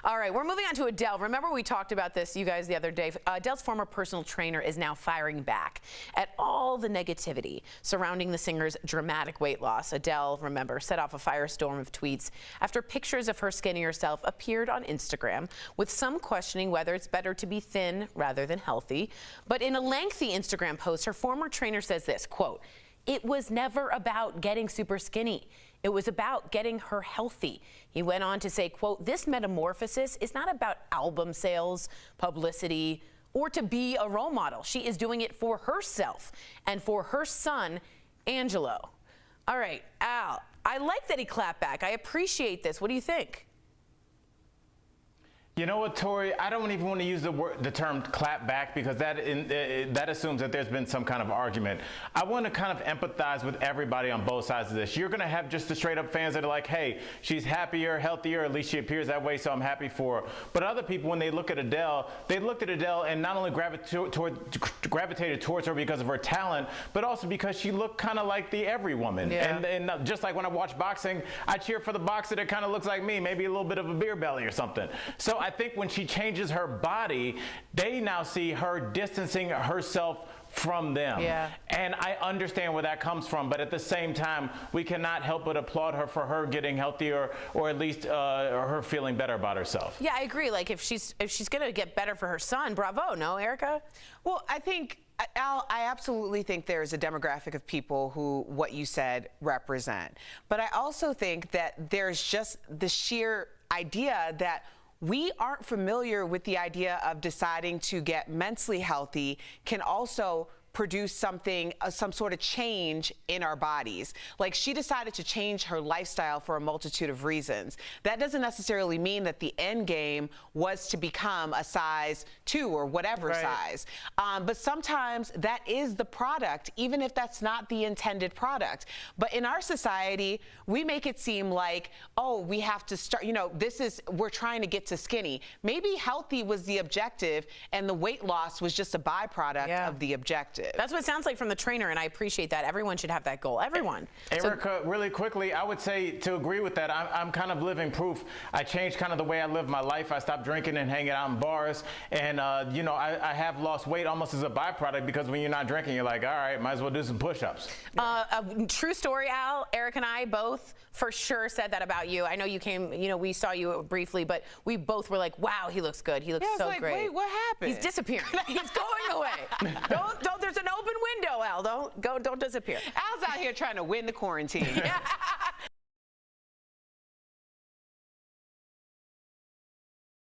All right, we're moving on to Adele. Remember we talked about this, you guys, the other day. Adele's former personal trainer is now firing back at all the negativity surrounding the singer's dramatic weight loss. Adele, remember, set off a firestorm of tweets after pictures of her skinnier self appeared on Instagram, with some questioning whether it's better to be thin rather than healthy. But in a lengthy Instagram post, her former trainer says this, quote, "It was never about getting super skinny. It was about getting her healthy." He went on to say, quote, "This metamorphosis is not about album sales, publicity, or to be a role model. She is doing it for herself and for her son, Angelo." All right, Al, I like that he clapped back. I appreciate this. What do you think? You know what, Tori? I don't even want to use the term clap back because that assumes that there's been some kind of argument. I want to kind of empathize with everybody on both sides of this. You're going to have just the straight up fans that are like, hey, she's happier, healthier, at least she appears that way, so I'm happy for her. But other people, when they look at Adele, they looked at Adele and not only gravitated towards her because of her talent, but also because she looked kind of like the every woman. Yeah. And just like when I watch boxing, I cheer for the boxer that kind of looks like me, maybe a little bit of a beer belly or something. So I think when she changes her body, they now see her distancing herself from them. Yeah. And I understand where that comes from, but at the same time, we cannot help but applaud her for her getting healthier, or at least her feeling better about herself. Yeah, I agree. Like if she's gonna get better for her son, bravo, no, Erica? Well, I think, Al, I absolutely think there's a demographic of people who what you said represent. But I also think that there's just the sheer idea that we aren't familiar with the idea of deciding to get mentally healthy can also produce something, some sort of change in our bodies. Like, she decided to change her lifestyle for a multitude of reasons. That doesn't necessarily mean that the end game was to become a size 2 or whatever size. But sometimes that is the product, even if that's not the intended product. But in our society, we make it seem like, oh, we have to start, you know, we're trying to get to skinny. Maybe healthy was the objective and the weight loss was just a byproduct of the objective. That's what it sounds like from the trainer, and I appreciate that. Everyone should have that goal. Everyone. Erica, really quickly, I would say to agree with that. I'm kind of living proof. I changed kind of the way I live my life. I stopped drinking and hanging out in bars, and you know, I have lost weight almost as a byproduct because when you're not drinking, you're like, all right, might as well do some push-ups. A true story, Al. Eric and I both for sure said that about you. I know you came, you know, we saw you briefly, but we both were like, wow, he looks good. He looks so like, great. Wait, what happened? He's disappearing. He's going away. Don't. There's an open window, Al. Don't disappear. Al's out here trying to win the quarantine. Yeah.